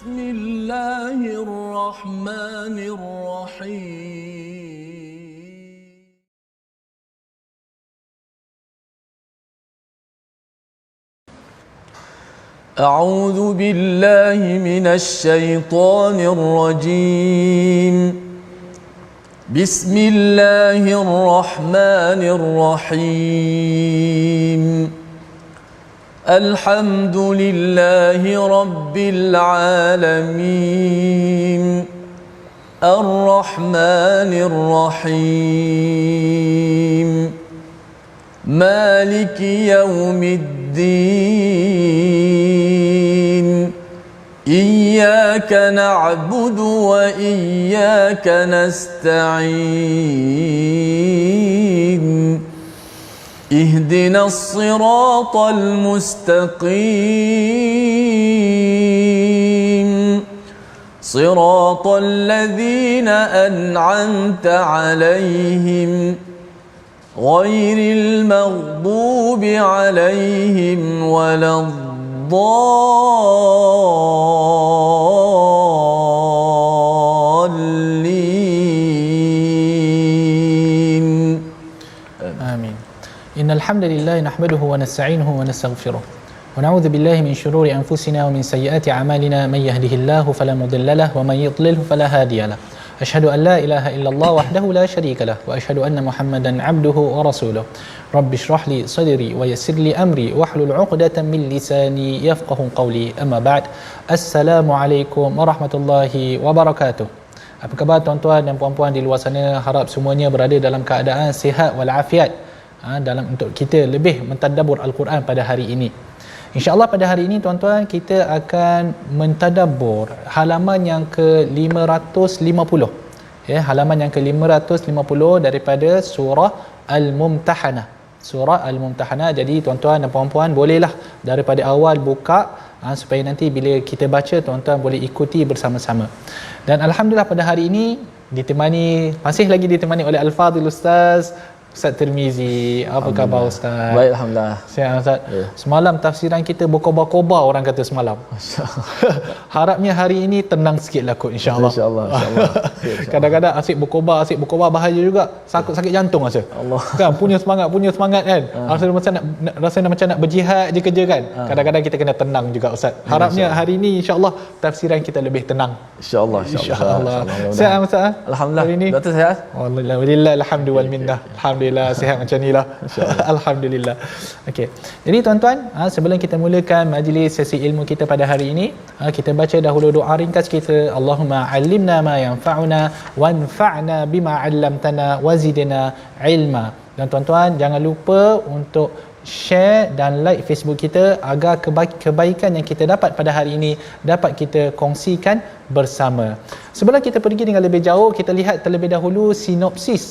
بسم الله الرحمن الرحيم أعوذ بالله من الشيطان الرجيم بسم الله الرحمن الرحيم الحمد لله رب العالمين الرحمن الرحيم مالك يوم الدين إياك نعبد وإياك نستعين اهدنا الصراط المستقيم صراط الذين أنعمت عليهم غير المغضوب عليهم ولا الضالين آمين. إن الحمد لله نحمده ونستعينه ونستغفره ونعوذ بالله من شرور أنفسنا ومن سيئات أعمالنا من يهده الله فلا مضل له ومن يضلله فلا هادي له أشهد أن لا إله إلا الله وحده لا شريك له وأشهد أن محمدا عبده ورسوله رب اشرح لي صدري ويسر لي أمري واحلل عقدة من لساني يفقه قولي أما بعد السلام عليكم ورحمة الله وبركاته. Apa khabar tuan-tuan dan puan-puan di luar sana? Harap semuanya berada dalam keadaan sihat walafiat dalam untuk kita lebih mentadabbur Al-Quran pada hari ini. InsyaAllah pada hari ini tuan-tuan kita akan mentadabbur halaman yang ke-550. Ya, halaman yang ke-550 daripada surah Al-Mumtahanah. Surah Al-Mumtahanah. Jadi tuan-tuan dan puan-puan bolehlah daripada awal buka supaya nanti bila kita baca tuan-tuan boleh ikuti bersama-sama. Dan alhamdulillah pada hari ini masih lagi ditemani oleh Al-Fadhil Ustaz Ustaz Tirmizi. Apa khabar Ustaz? Baik, alhamdulillah. Sihat Ustaz? Ya. Semalam tafsiran kita berkobar-kobar orang kata semalam. Harapnya hari ini tenang sikitlah kot insya-Allah. Insya-Allah. Kadang-kadang asyik berkobar bahaya juga. Sakit jantung rasa. Allah. Kan punya semangat kan. Rasa macam nak berjihad je kerja kan. Kadang-kadang kita kena tenang juga Ustaz. Harapnya hari ini insya-Allah tafsiran kita lebih tenang. Insya-Allah. Sihat Ustaz? Alhamdulillah. Hari ini Doktor sihat? Alhamdulillah, alhamdu wal minnah. Alhamdulillah sihat macam ni lah. Alhamdulillah. Okey. Jadi tuan-tuan, sebelum kita mulakan majlis sesi ilmu kita pada hari ini, kita baca dahulu doa ringkas kita. Allahumma 'allimna ma yanfa'una wanfa'na bima 'allamtana wazidna ilma. Dan tuan-tuan jangan lupa untuk share dan like Facebook kita agar kebaikan yang kita dapat pada hari ini dapat kita kongsikan bersama. Sebelum kita pergi dengan lebih jauh, kita lihat terlebih dahulu sinopsis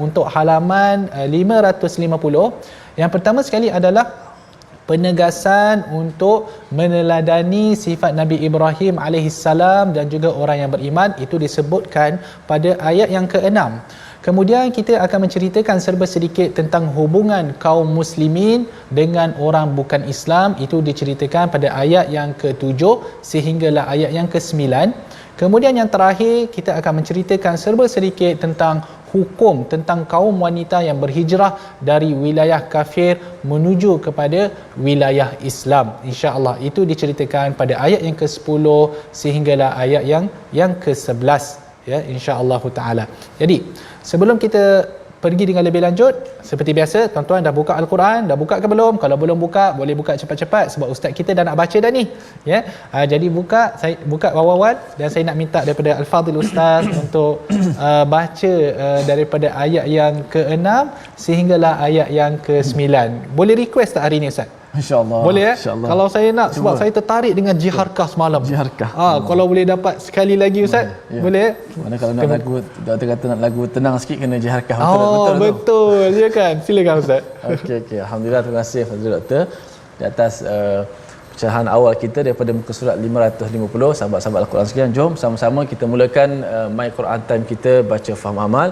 untuk halaman 550. Yang pertama sekali adalah penegasan untuk meneladani sifat Nabi Ibrahim alaihissalam dan juga orang yang beriman. Itu disebutkan pada ayat yang ke-6. Kemudian kita akan menceritakan serba sedikit tentang hubungan kaum muslimin dengan orang bukan Islam. Itu diceritakan pada ayat yang ke-7 sehinggalah ayat yang ke-9. Kemudian yang terakhir kita akan menceritakan serba sedikit tentang hukum tentang kaum wanita yang berhijrah dari wilayah kafir menuju kepada wilayah Islam. Insya-Allah itu diceritakan pada ayat yang ke-10 sehinggalah ayat yang ke-11 ya, insya-Allah taala. Jadi sebelum kita pergi dengan lebih lanjut, seperti biasa tuan-tuan dah buka Al-Quran, dah buka ke belum? Kalau belum buka, boleh buka cepat-cepat sebab ustaz kita dah nak baca dah ni ya. Jadi saya buka awal-awal dan saya nak minta daripada Al-Fadhil Ustaz untuk baca daripada ayat yang ke-6 sehinggalah ayat yang ke-9. Boleh request tak hari ni Ustaz? InsyaAllah. Boleh ya? InsyaAllah. Kalau saya nak, sebab saya tertarik dengan Jiharkah semalam. Jiharkah. Kalau boleh dapat sekali lagi Ustaz, boleh? Mana kalau nak lagu, doktor kata nak lagu tenang sikit kena Jiharkah. Betul. Ya kan? Silakan Ustaz. Okey. Alhamdulillah, terima kasih Fadil Doktor di atas pecahan awal kita daripada muka surat 550. Sahabat-sahabat Al-Quran sekalian, jom sama-sama kita mulakan My Quran Time kita baca faham amal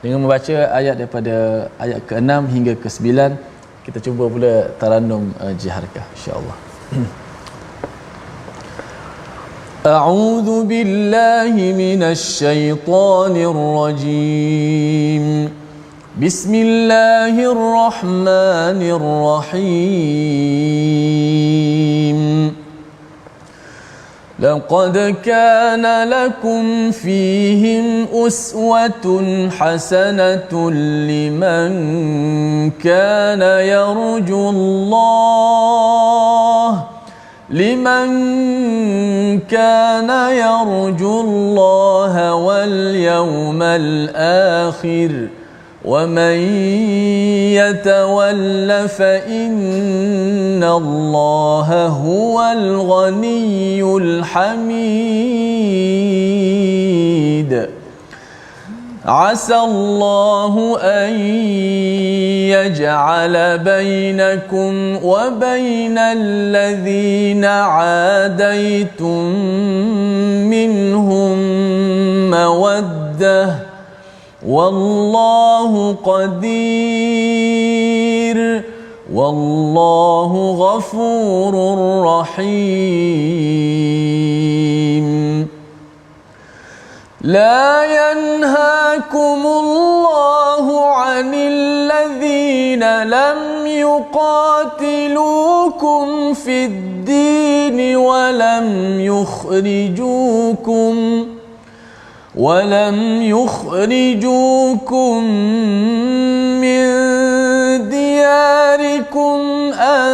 dengan membaca ayat daripada ayat ke-6 hingga ke-9. Kita cuba pula taranum Jiharkah insya-Allah. أعوذ بالله من الشيطان الرجيم بسم الله الرحمن الرحيم لقد كان لكم فيهم أسوة حسنة لمن كان يرجو الله واليوم الآخر ومن يتول فإن الله هو الغني الحميد عسى الله أن يجعل بينكم وبين الذين عاديتم منهم مودة والله قدير والله غفور رحيم لا ينهاكم الله عن الذين لم يقاتلوكم في الدين ولم يخرجوكم من دياركم أن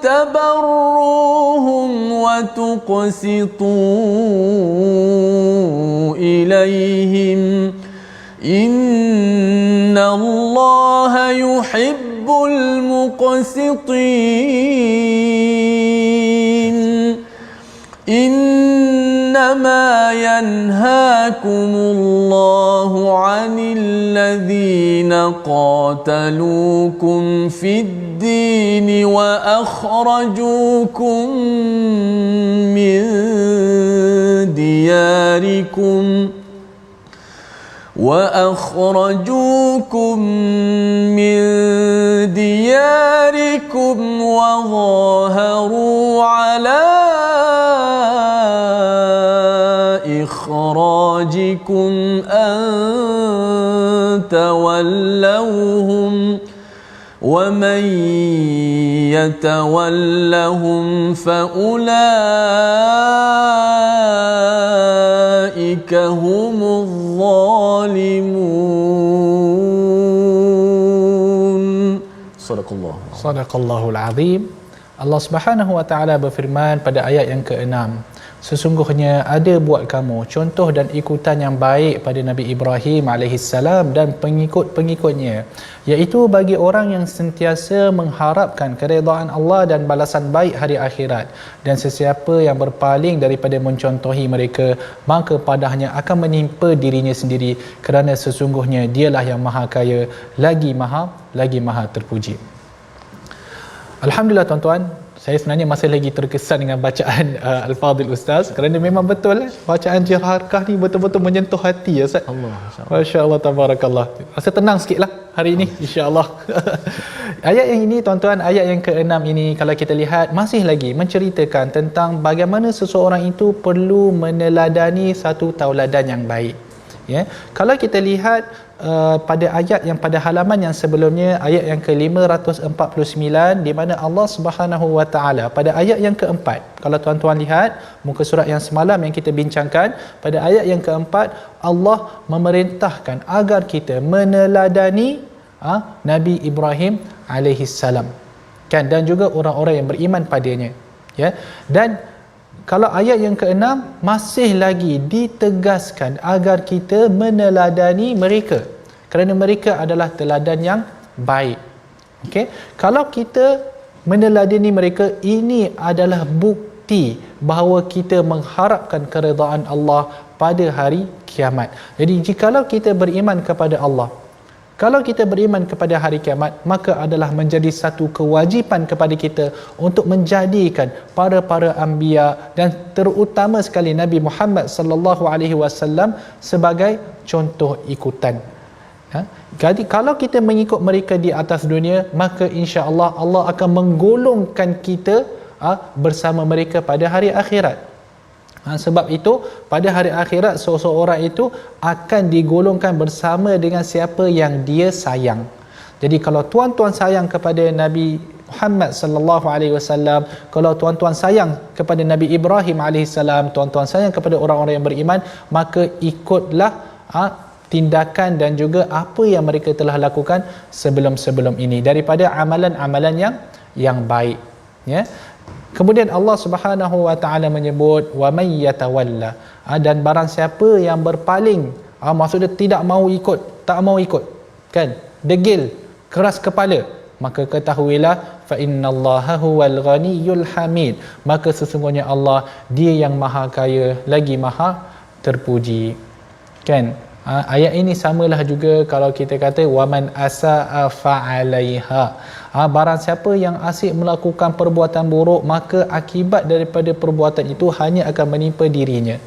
تبروهم وتقسطوا إليهم إن الله يحب المقسطين إنما ينهاكم الله عن الذين قاتلوكم في الدين وأخرجوكم من دياركم وظاهروا على إخراجكم أن تولوهم ومن يتولهم فأولئك هم الظالمون. صدق الله. Sadaqallahul Azim. Allah Subhanahu wa taala berfirman pada ayat yang ke-6, sesungguhnya ada buat kamu contoh dan ikutan yang baik pada Nabi Ibrahim alaihissalam dan pengikut-pengikutnya, iaitu bagi orang yang sentiasa mengharapkan keredaan Allah dan balasan baik hari akhirat, dan sesiapa yang berpaling daripada mencontohi mereka, maka padanya akan menimpa dirinya sendiri, kerana sesungguhnya dialah yang maha kaya lagi maha terpuji. Alhamdulillah tuan-tuan, saya sebenarnya masih lagi terkesan dengan bacaan Al-Fadhil Ustaz, kerana memang betul bacaan Jihharkah ni betul-betul menyentuh hati ya Ustaz. Masya-Allah tabarakallah. Rasa tenang sikitlah hari ini insya-Allah. Ayat yang ini tuan-tuan, ayat yang ke-6 ini kalau kita lihat masih lagi menceritakan tentang bagaimana seseorang itu perlu meneladani satu tauladan yang baik. Ya, kalau kita lihat pada ayat yang pada halaman yang sebelumnya, ayat yang ke-549, di mana Allah Subhanahu wa taala pada ayat yang keempat, kalau tuan-tuan lihat muka surat yang semalam yang kita bincangkan, pada ayat yang keempat Allah memerintahkan agar kita meneladani Nabi Ibrahim alaihissalam, kan, dan juga orang-orang yang beriman padanya, ya. Dan kalau ayat yang ke-6 masih lagi ditegaskan agar kita meneladani mereka, kerana mereka adalah teladan yang baik. Okey, kalau kita meneladani mereka, ini adalah bukti bahawa kita mengharapkan keredaan Allah pada hari kiamat. Jadi jikalau kita beriman kepada Allah, kalau kita beriman kepada hari kiamat, maka adalah menjadi satu kewajipan kepada kita untuk menjadikan para anbiya dan terutama sekali Nabi Muhammad sallallahu alaihi wasallam sebagai contoh ikutan. Jadi kalau kita mengikut mereka di atas dunia, maka insya-Allah Allah akan menggolongkan kita bersama mereka pada hari akhirat. Sebab itu pada hari akhirat seseorang itu akan digolongkan bersama dengan siapa yang dia sayang. Jadi kalau tuan-tuan sayang kepada Nabi Muhammad sallallahu alaihi wasallam, kalau tuan-tuan sayang kepada Nabi Ibrahim alaihi salam, tuan-tuan sayang kepada orang-orang yang beriman, maka ikutlah tindakan dan juga apa yang mereka telah lakukan sebelum-sebelum ini daripada amalan-amalan yang baik, ya. Kemudian Allah Subhanahu wa taala menyebut wa may yatawalla, dan barang siapa yang berpaling, maksudnya tidak mau ikut, tak mau ikut, kan, degil, keras kepala, maka ketahuilah fa innallaha huwal ghaniyyul hamid, maka sesungguhnya Allah dia yang maha kaya lagi maha terpuji, kan. Ayat ini samalah juga kalau kita kata waman asaa fa'alaiha, barang siapa yang asyik melakukan perbuatan buruk, maka akibat daripada perbuatan itu hanya akan menimpa dirinya.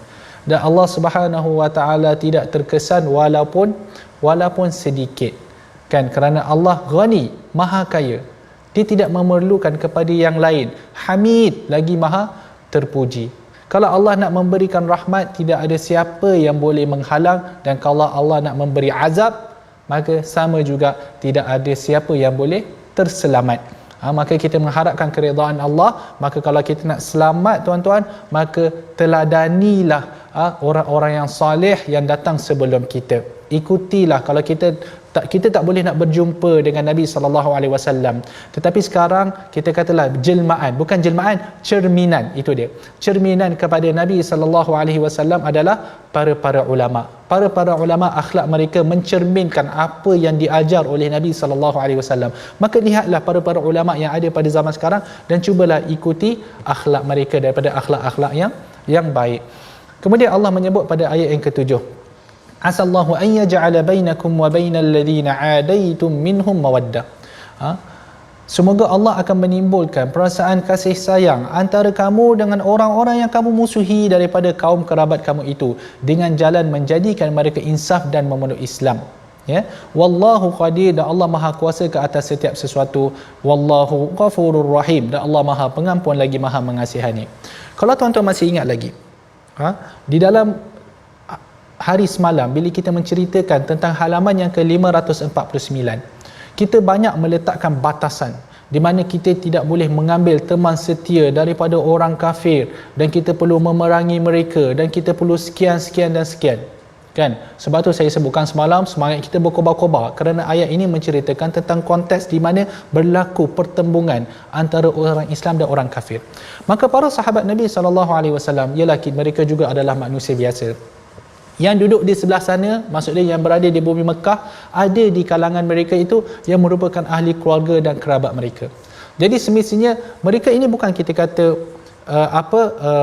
Dan Allah Subhanahu wa taala tidak terkesan walaupun sedikit, kan, kerana Allah ghani, maha kaya, dia tidak memerlukan kepada yang lain, hamid, lagi maha terpuji. Kalau Allah nak memberikan rahmat, tidak ada siapa yang boleh menghalang, dan kalau Allah nak memberi azab, maka sama juga tidak ada siapa yang boleh terselamat. Maka kita mengharapkan keridaan Allah. Maka kalau kita nak selamat, tuan-tuan, maka teladanilah orang-orang yang soleh yang datang sebelum kita. Ikutilah. Kalau kita tak boleh nak berjumpa dengan Nabi sallallahu alaihi wasallam, tetapi sekarang kita katalah jelmaan, bukan jelmaan, cerminan, itu dia. Cerminan kepada Nabi sallallahu alaihi wasallam adalah para ulama. Para ulama, akhlak mereka mencerminkan apa yang diajar oleh Nabi sallallahu alaihi wasallam. Maka lihatlah para ulama yang ada pada zaman sekarang dan cubalah ikuti akhlak mereka daripada akhlak-akhlak yang baik. Kemudian Allah menyebut pada ayat yang ke-7, asallahu an yaj'ala bainakum wa bainal ladzina 'adaitum minhum mawaddah. Semoga Allah akan menimbulkan perasaan kasih sayang antara kamu dengan orang-orang yang kamu musuhi daripada kaum kerabat kamu itu, dengan jalan menjadikan mereka insaf dan memeluk Islam, ya. Wallahu qadir, dan Allah maha kuasa ke atas setiap sesuatu. Wallahu ghafurur rahim, dan Allah maha pengampun lagi maha mengasihani. Kalau tuan-tuan masih ingat lagi, di dalam hari semalam bila kita menceritakan tentang halaman yang ke-549, kita banyak meletakkan batasan di mana kita tidak boleh mengambil teman setia daripada orang kafir, dan kita perlu memerangi mereka, dan kita perlu sekian dan sekian, kan. Sebab tu saya sebutkan semalam, semangat kita berkobar-kobar kerana ayat ini menceritakan tentang konteks di mana berlaku pertembungan antara orang Islam dan orang kafir. Maka para sahabat Nabi sallallahu alaihi wasallam, ialah mereka juga adalah manusia biasa. Yang duduk di sebelah sana, maksudnya yang berada di bumi Mekah, ada di kalangan mereka itu yang merupakan ahli keluarga dan kerabat mereka. Jadi semestinya mereka ini bukan kita kata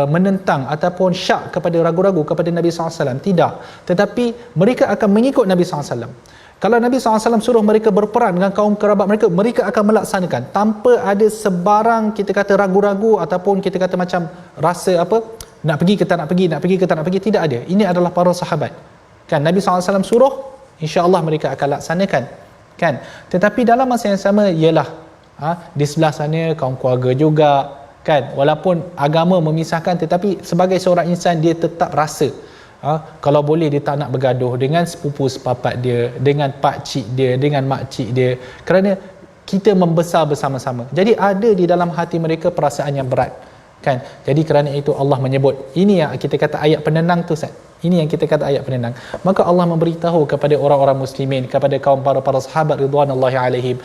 menentang ataupun syak kepada ragu-ragu kepada Nabi SAW, tidak. Tetapi mereka akan mengikut Nabi SAW. Kalau Nabi SAW suruh mereka berperang dengan kaum kerabat mereka, mereka akan melaksanakan tanpa ada sebarang kita kata ragu-ragu ataupun kita kata macam rasa nak pergi ke tak nak pergi, nak pergi ke tak nak pergi, tidak ada. Ini adalah para sahabat, kan. Nabi SAW suruh, insya-Allah mereka akan laksanakan, kan. Tetapi dalam masa yang sama ialah di sebelah sana kaum keluarga juga, kan. Walaupun agama memisahkan, tetapi sebagai seorang insan dia tetap rasa kalau boleh dia tak nak bergaduh dengan sepupu sepapat dia, dengan pak cik dia, dengan mak cik dia, kerana kita membesar bersama-sama. Jadi ada di dalam hati mereka perasaan yang berat, kan. Jadi kerana itu Allah menyebut, ini yang kita kata ayat penenang tu, Ustaz. Ini yang kita kata ayat penenang. Maka Allah memberitahu kepada orang-orang muslimin, kepada kaum para sahabat ridwanullahi alaihim,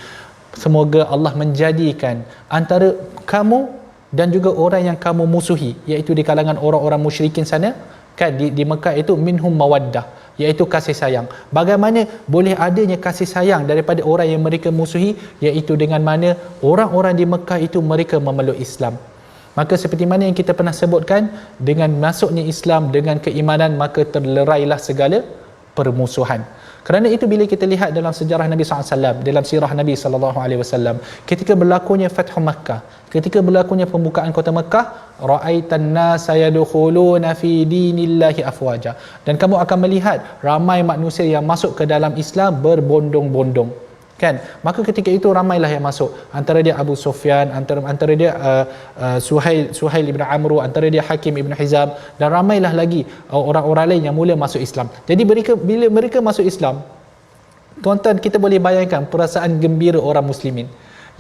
semoga Allah menjadikan antara kamu dan juga orang yang kamu musuhi, iaitu di kalangan orang-orang musyrikin sana, kan, di Mekah itu minhum mawaddah, iaitu kasih sayang. Bagaimana boleh adanya kasih sayang daripada orang yang mereka musuhi, iaitu dengan mana orang-orang di Mekah itu mereka memeluk Islam. Maka seperti mana yang kita pernah sebutkan, dengan masuknya Islam, dengan keimanan, maka terlerailah segala permusuhan. Kerana itu bila kita lihat dalam sejarah Nabi SAW, dalam sirah Nabi SAW, ketika berlakunya Fathu Makkah, ketika berlakunya pembukaan kota Makkah, ra'aitan nasa yadkhuluna fi dinillahi afwaja, dan kamu akan melihat ramai manusia yang masuk ke dalam Islam berbondong-bondong, kan. Maka ketika itu ramailah yang masuk, antara dia Abu Sufyan, antara dia Suhail ibn Amru, antara dia Hakim ibn Hizam, dan ramailah lagi orang-orang lain yang mula masuk Islam. Jadi bila mereka masuk Islam, tuan-tuan, kita boleh bayangkan perasaan gembira orang muslimin,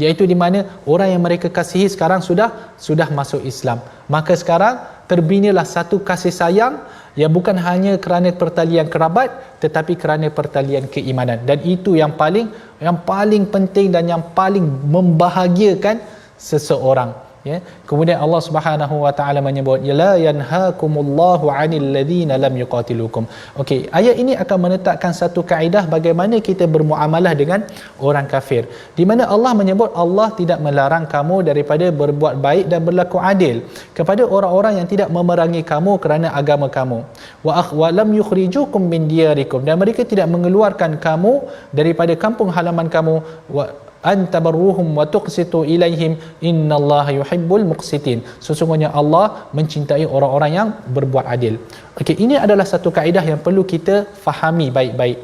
iaitu di mana orang yang mereka kasihi sekarang sudah masuk Islam. Maka sekarang terbinalah satu kasih sayang yang bukan hanya kerana pertalian kerabat, tetapi kerana pertalian keimanan. Dan itu yang paling penting dan yang paling membahagiakan seseorang, ya. Kemudian Allah Subhanahu wa taala menyebut, la yanhaakumullahu 'anil ladzina lam yuqatilukum. Okey, ayat ini akan menetapkan satu kaedah bagaimana kita bermuamalah dengan orang kafir, di mana Allah menyebut Allah tidak melarang kamu daripada berbuat baik dan berlaku adil kepada orang-orang yang tidak memerangi kamu kerana agama kamu, wa lam yukhrijukum min diyarikum, dan mereka tidak mengeluarkan kamu daripada kampung halaman kamu, wa antabarruhum wa tuqsitu ilaihim innallaha yuhibbul muqsitin. Sesungguhnya Allah mencintai orang-orang yang berbuat adil. Okey, ini adalah satu kaedah yang perlu kita fahami baik-baik.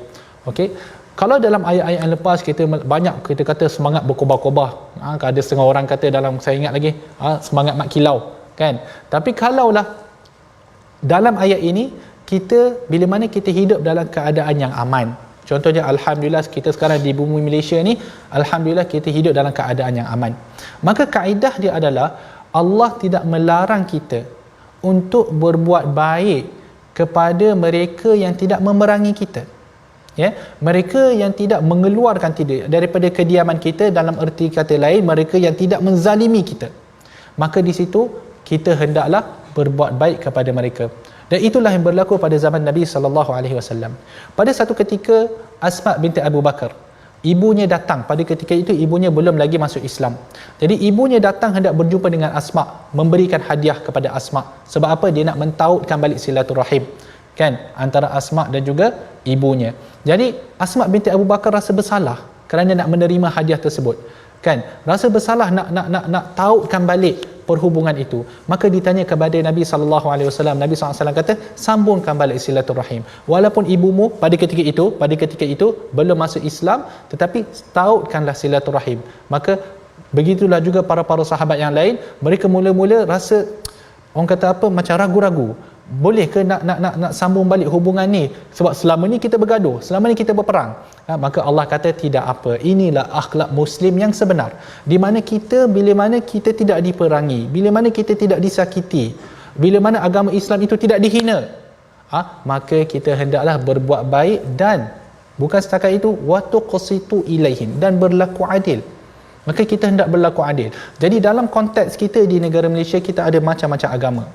Okey, kalau dalam ayat-ayat yang lepas kita kata semangat berkobar-kobar, ada setengah orang kata dalam, saya ingat lagi, semangat mak kilau, kan. Tapi kalaulah dalam ayat ini kita, bila mana kita hidup dalam keadaan yang aman, contohnya alhamdulillah kita sekarang di bumi Malaysia ni, alhamdulillah kita hidup dalam keadaan yang aman, maka kaedah dia adalah Allah tidak melarang kita untuk berbuat baik kepada mereka yang tidak memerangi kita, ya, mereka yang tidak mengeluarkan tidak daripada kediaman kita, dalam erti kata lain mereka yang tidak menzalimi kita. Maka di situ kita hendaklah berbuat baik kepada mereka. Dan itulah yang berlaku pada zaman Nabi sallallahu alaihi wasallam. Pada satu ketika Asma binti Abu Bakar, ibunya datang. Pada ketika itu ibunya belum lagi masuk Islam. Jadi ibunya datang hendak berjumpa dengan Asma, memberikan hadiah kepada Asma. Sebab apa? Dia nak mentautkan balik silaturahim, kan, antara Asma dan juga ibunya. Jadi Asma binti Abu Bakar rasa bersalah kerana nak menerima hadiah tersebut, kan, rasa bersalah nak tautkan balik perhubungan itu. Maka ditanya kepada Nabi sallallahu alaihi wasallam, Nabi sallallahu alaihi wasallam kata, sambungkan balik silaturahim. Walaupun ibumu pada ketika itu belum masuk Islam, tetapi tautkanlah silaturahim. Maka begitulah juga para sahabat yang lain, mereka mula-mula rasa, orang kata apa, macam ragu-ragu. Boleh ke nak sambung balik hubungan ni? Sebab selama ni kita bergaduh, selama ni kita berperang. Maka Allah kata tidak apa. Inilah akhlak Muslim yang sebenar. Di mana kita, bila mana kita tidak diperangi, bila mana kita tidak disakiti, bila mana agama Islam itu tidak dihina, maka kita hendaklah berbuat baik, dan bukan setakat itu, wa tuqsitu ilaihim, dan berlaku adil. Maka kita hendak berlaku adil. Jadi dalam konteks kita di negara Malaysia, kita ada macam-macam agama.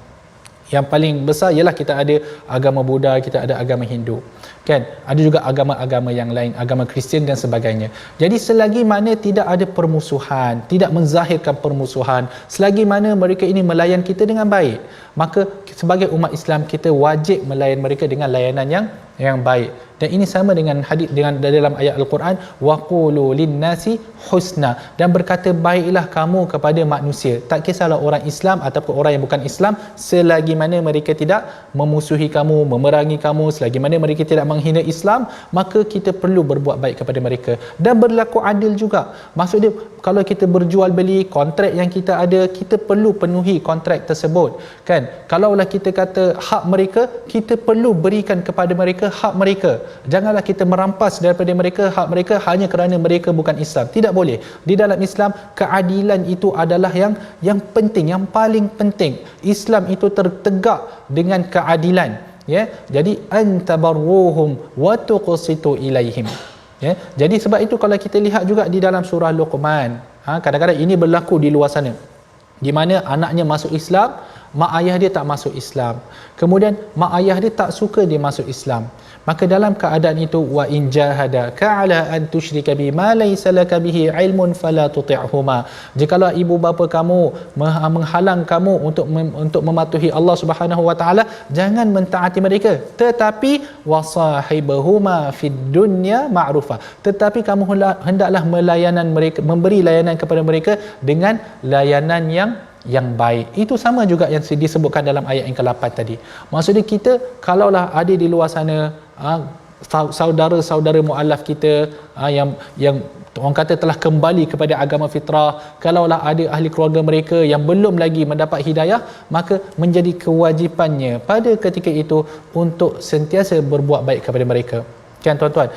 Yang paling besar ialah kita ada agama Buddha, kita ada agama Hindu, kan, ada juga agama-agama yang lain, agama Kristian dan sebagainya. Jadi selagi mana tidak ada permusuhan, tidak menzahirkan permusuhan, selagi mana mereka ini melayan kita dengan baik, maka sebagai umat Islam kita wajib melayan mereka dengan layanan yang baik. Dan ini sama dengan hadis, dengan dalam ayat Al-Quran, waqulu linnasi husna, dan berkata baiklah kamu kepada manusia, tak kisahlah orang Islam ataupun orang yang bukan Islam, selagi mana mereka tidak memusuhi kamu, memerangi kamu, selagi mana mereka tidak menghina Islam, maka kita perlu berbuat baik kepada mereka dan berlaku adil juga. Maksudnya kalau kita berjual beli, kontrak yang kita ada, kita perlu penuhi kontrak tersebut, kan. Kalaulah kita kata hak mereka, kita perlu berikan kepada mereka hak mereka. Janganlah kita merampas daripada mereka hak mereka hanya kerana mereka bukan Islam. Tidak boleh. Di dalam Islam, keadilan itu adalah yang penting, yang paling penting. Islam itu tertegak dengan keadilan, ya. Jadi antabarruhum wa tuqsitu ilaihim, ya. Jadi sebab itu kalau kita lihat juga di dalam surah Luqman, kadang-kadang ini berlaku di luar sana, di mana anaknya masuk Islam, mak ayah dia tak masuk Islam. Kemudian mak ayah dia tak suka dia masuk Islam. Maka dalam keadaan itu, wa in jahadaka ala an tusyrika bima laysa laka bihi ilmun fala tuti'huma. Jikalau ibu bapa kamu menghalang kamu untuk mematuhi Allah Subhanahu wa taala, jangan mentaati mereka, tetapi wasahibahuma fid dunya ma'rufa, tetapi kamu hendaklah melayanan mereka, memberi layanan kepada mereka dengan layanan yang baik. Itu sama juga yang disebutkan dalam ayat yang ke-8 tadi. Maksudnya kita kalaulah ada di luar sana saudara-saudara mualaf kita yang orang kata telah kembali kepada agama fitrah. Kalaulah ada ahli keluarga mereka yang belum lagi mendapat hidayah, maka menjadi kewajipannya pada ketika itu untuk sentiasa berbuat baik kepada mereka. Kan tuan-tuan,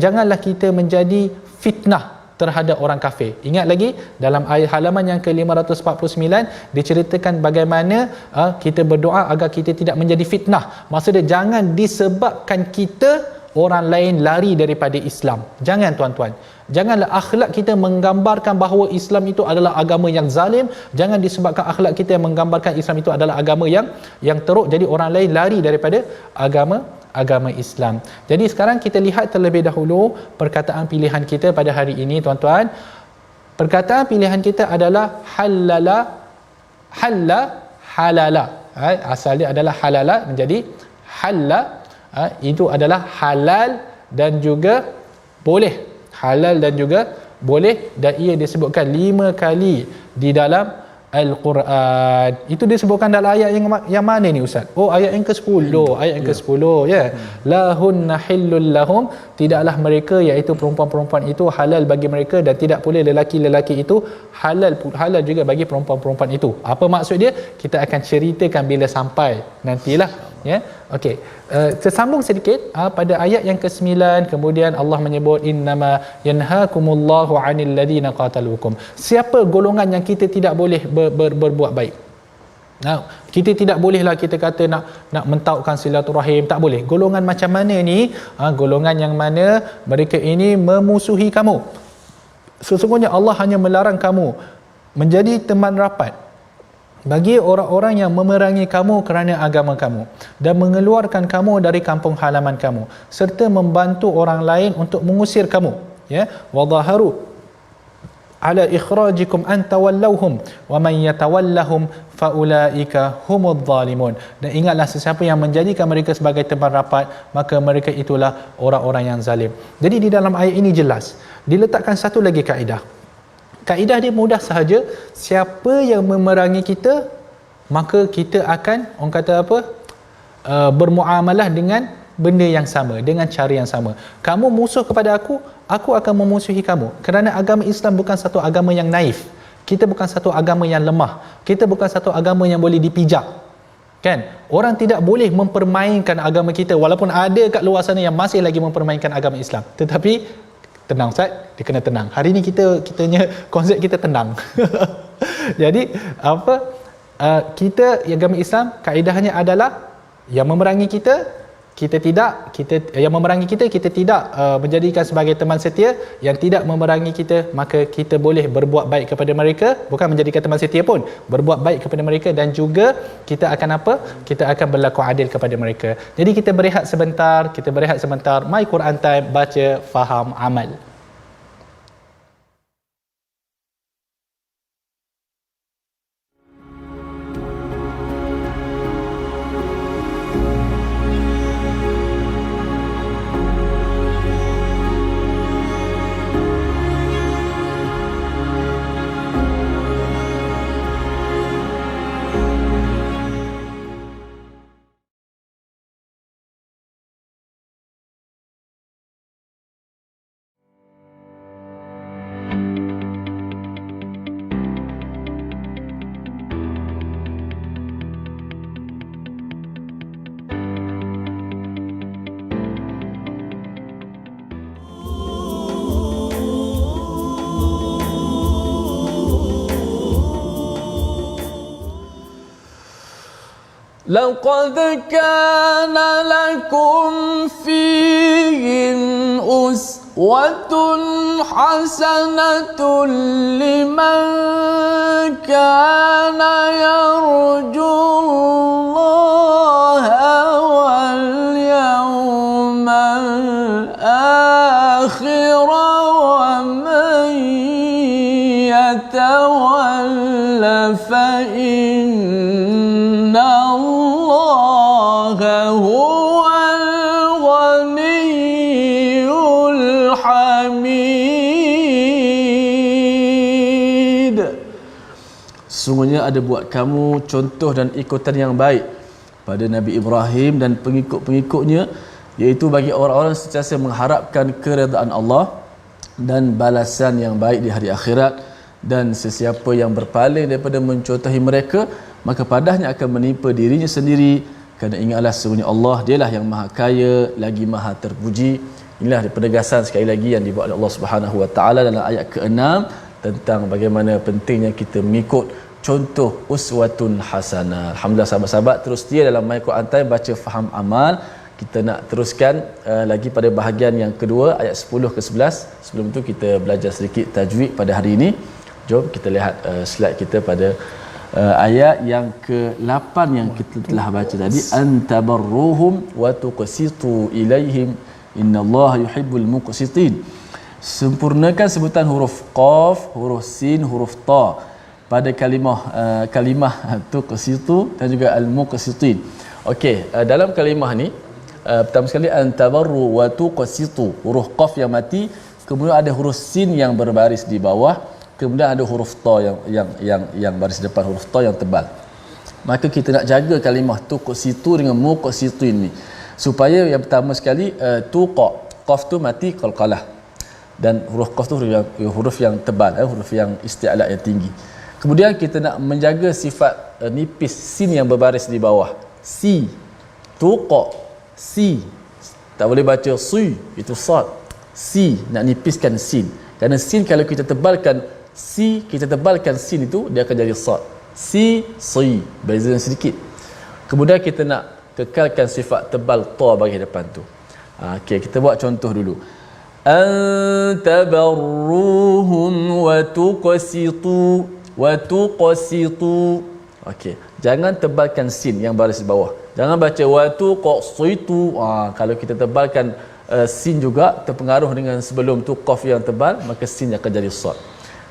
janganlah kita menjadi fitnah terhadap orang kafir. Ingat lagi dalam ayat halaman yang ke-549 diceritakan bagaimana kita berdoa agar kita tidak menjadi fitnah. Maksudnya jangan disebabkan kita orang lain lari daripada Islam. Jangan tuan-tuan. Janganlah akhlak kita menggambarkan bahawa Islam itu adalah agama yang zalim. Jangan disebabkan akhlak kita yang menggambarkan Islam itu adalah agama yang teruk, jadi orang lain lari daripada agama Islam. Jadi sekarang kita lihat terlebih dahulu perkataan pilihan kita pada hari ini tuan-tuan. Perkataan pilihan kita adalah halala. Asal dia adalah halala menjadi halla. Itu adalah halal dan juga boleh. Halal dan juga boleh, dan ia disebutkan 5 kali di dalam Al-Quran. Itu disebutkan dalam ayat yang mana ni Ustaz? Oh, ayat yang ke-10. Ayat yang ke-10 ya. Lahunna hillul lahum, tidaklah mereka iaitu perempuan-perempuan itu halal bagi mereka, dan tidak pula lelaki-lelaki itu halal juga bagi perempuan-perempuan itu. Apa maksud dia? Kita akan ceritakan bila sampai nantilah ya. Okey. Tersambung sedikit pada ayat yang ke-9, kemudian Allah menyebut innama yanhaakumullahu 'anil ladina qataluukum. Siapa golongan yang kita tidak boleh berbuat baik? Nah, kita tidak bolehlah kita kata nak mentaukkan silaturahim, tak boleh. Golongan macam mana ni? Golongan yang mana mereka ini memusuhi kamu. Sesungguhnya Allah hanya melarang kamu menjadi teman rapat bagi orang-orang yang memerangi kamu kerana agama kamu dan mengeluarkan kamu dari kampung halaman kamu, serta membantu orang lain untuk mengusir kamu, ya. Wadaharu ala ikhrajikum an tawallawhum wa man yatawallahum faulaika humudz zalimun. Dan ingatlah, sesiapa yang menjadikan mereka sebagai teman rapat, maka mereka itulah orang-orang yang zalim. Jadi di dalam ayat ini jelas diletakkan satu lagi kaedah. Kaedah dia mudah sahaja. Siapa yang memerangi kita, maka kita akan, orang kata apa, bermuamalah dengan benda yang sama, dengan cara yang sama. Kamu musuh kepada aku akan memusuhi kamu. Kerana agama Islam bukan satu agama yang naif. Kita bukan satu agama yang lemah. Kita bukan satu agama yang boleh dipijak. Kan? Orang tidak boleh mempermainkan agama kita, walaupun ada kat luar sana yang masih lagi mempermainkan agama Islam. Tetapi tenang Ustaz, dia kena tenang. Hari ni kitanya konsep kita tenang. Jadi apa, kita agama Islam kaedahnya adalah yang memerangi kita yang memerangi kita tidak menjadikan sebagai teman setia. Yang tidak memerangi kita, maka kita boleh berbuat baik kepada mereka, bukan menjadikan teman setia pun, berbuat baik kepada mereka, dan juga kita akan apa? Kita akan berlaku adil kepada mereka. Jadi kita berehat sebentar. My Quran Time, baca, faham, amal. لقد كان لكم فيهم أسوة حسنة لمن كان يرجو الله واليوم الآخر ومن يتول فإن الله هو الغني الحميد. Sesungguhnya ada buat kamu contoh dan ikutan yang baik pada Nabi Ibrahim dan pengikut-pengikutnya, iaitu bagi orang-orang sentiasa mengharapkan keredaan Allah dan balasan yang baik di hari akhirat, dan sesiapa yang berpaling daripada mencontohi mereka maka padahnya akan menimpa dirinya sendiri. Kerana ingatlah sesungguhnya Allah dialah yang maha kaya lagi maha terpuji. Inilah penegasan sekali lagi yang dibuat oleh Allah Subhanahu Wa Taala dalam ayat ke-6 tentang bagaimana pentingnya kita mengikut contoh uswatun hasanah. Alhamdulillah sahabat-sahabat terus setia dalam My Quran Time baca faham amal. Kita nak teruskan lagi pada bahagian yang kedua ayat 10 ke 11. Sebelum tu kita belajar sedikit tajwid pada hari ini. Jom kita lihat slide kita pada ayat yang ke-8 yang kita telah baca tadi. Antabarruhum wa tuqsitu ilaihim innallaha yuhibbul muqsitin. Sempurnakan sebutan huruf qaf, huruf sin, huruf ta pada kalimah tuqsitu dan juga al-muqsitin. Okey, dalam kalimah ni pertama sekali antabarru wa tuqsitu, huruf qaf yang mati, kemudian ada huruf sin yang berbaris di bawah, kemudian ada huruf ta yang baris depan, huruf ta yang tebal. Maka kita nak jaga kalimah tuqsitu dengan muqsitin ni supaya yang pertama sekali tuqa, qaf tu mati qalqalah, dan huruf qaf tu huruf yang tebal, huruf yang isti'la yang tinggi. Kemudian kita nak menjaga sifat nipis sin yang berbaris di bawah. Si, tuqa, si. Tak boleh baca si, itu sad. Si, nak nipiskan sin. Kerana sin kalau kita tebalkan si, kita tebalkan sin itu, dia akan jadi sad. Si, si. Beza sedikit. Kemudian kita nak kekalkan sifat tebal ta bagi depan tu. Okey, kita buat contoh dulu. Antabarruhum wa tuqsitu wa tuqsitu. Okey, jangan tebalkan sin yang baris bawah. Jangan baca wa tuqsitu. Kalau kita tebalkan sin juga terpengaruh dengan sebelum tu qaf yang tebal, maka sin akan jadi sad.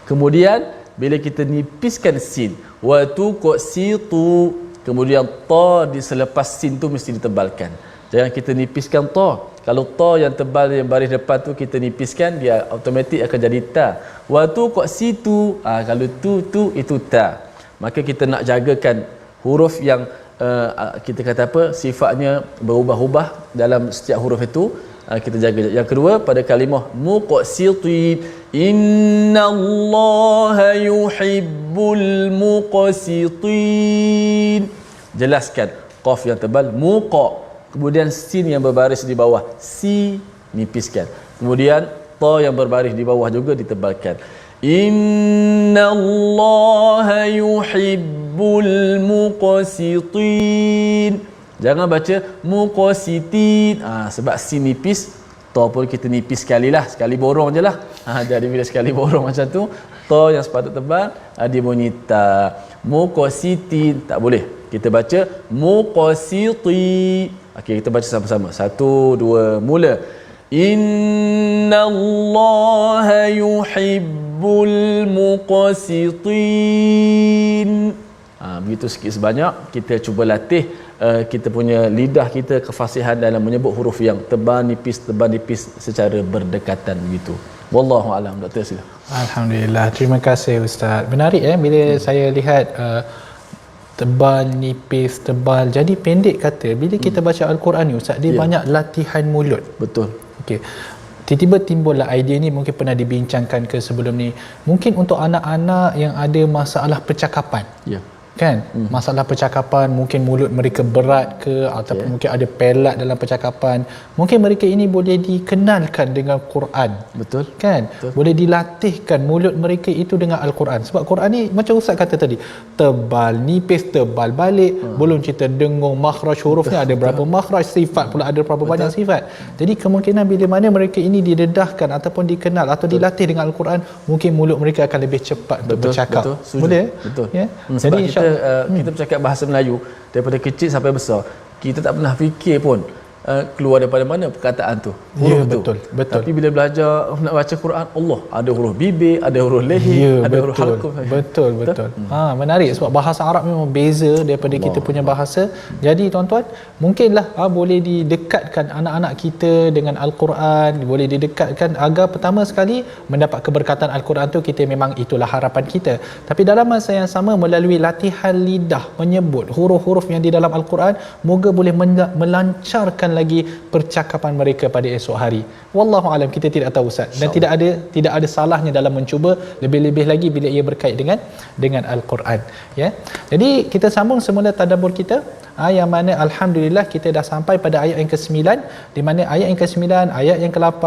Kemudian bila kita nipiskan sin wa tuqsitu, kemudian ta di selepas sin tu mesti ditebalkan. Jangan kita nipiskan ta. Kalau ta yang tebal yang baris depan tu kita nipiskan, dia automatik akan jadi ta. Wa tuqsitu, kalau tu itu ta. Maka kita nak jagakan huruf yang kita kata apa, sifatnya berubah-ubah dalam setiap huruf itu, kita jaga. Yang kedua pada kalimah muqsitin, innallaha yuhibbul muqsitin. Jelaskan qaf yang tebal muqa, kemudian sin yang berbaris di bawah si nipiskan, kemudian ta yang berbaris di bawah juga ditebalkan. Innallaha yuhibbul muqsitin. Jangan baca muqsitin. Sebab sin nipis, ta pun kita nipis sekali lah, sekali borong je lah. Jadi bila sekali borong macam tu, ta yang sepatut tebal dia bunyi ta. Muqsitin tak boleh. Kita baca muqsiti. Okey, kita baca sama-sama. 1 2 mula. Innallaha yuhibbul muqsitin. Begitu sikit sebanyak kita cuba latih kita punya lidah kita, kefasihan dalam menyebut huruf yang tebal nipis secara berdekatan begitu. Wallahu alam. Doktor sila. Alhamdulillah. Terima kasih Ustaz. Menarik bila saya lihat tebal, nipis, tebal. Jadi pendek kata, bila kita baca Al-Quran ni Ustaz, dia banyak latihan mulut. Betul. Okey. Tiba-tiba timbullah idea ni, mungkin pernah dibincangkan ke sebelum ni. Mungkin untuk anak-anak yang ada masalah percakapan. Ya. Kan? Masalah percakapan, mungkin mulut mereka berat ke, ataupun mungkin ada pelat dalam percakapan. Mungkin mereka ini boleh dikenalkan dengan Quran. Betul. Kan? Betul. Boleh dilatihkan mulut mereka itu dengan Al-Quran. Sebab Quran ni macam Ustaz kata tadi, tebal, nipis, tebal balik. Belum cerita dengung, makhraj hurufnya ada berapa makhraj, sifat pula ada berapa banyak sifat. Jadi kemungkinan bila mana mereka ini didedahkan ataupun dikenal atau dilatih dengan Al-Quran, mungkin mulut mereka akan lebih cepat untuk bercakap. Betul. Boleh? Betul. Ya? Jadi Jadi kita bercakap bahasa Melayu daripada kecil sampai besar, kita tak pernah fikir pun keluar daripada mana perkataan tu, huruf tu. Betul. Tapi bila belajar nak baca Quran, Allah ada huruf bibir, ada huruf lehir, ada huruf halqum. Betul. Menarik sebab bahasa Arab memang beza daripada kita punya bahasa. Jadi tuan-tuan, mungkinlah boleh didekatkan anak-anak kita dengan Al-Quran, boleh didekatkan agar pertama sekali mendapat keberkatan Al-Quran tu, kita memang itulah harapan kita. Tapi dalam masa yang sama, melalui latihan lidah menyebut huruf-huruf yang di dalam Al-Quran, moga boleh melancarkan lagi percakapan mereka pada esok hari. Wallahu alam, kita tidak tahu Ustaz. Dan tidak ada salahnya dalam mencuba, lebih-lebih lagi bila ia berkait dengan Al-Quran, ya. Jadi kita sambung semula tadabbur kita, yang mana alhamdulillah kita dah sampai pada ayat yang ke-9, di mana ayat yang ke-9, ayat yang ke-8,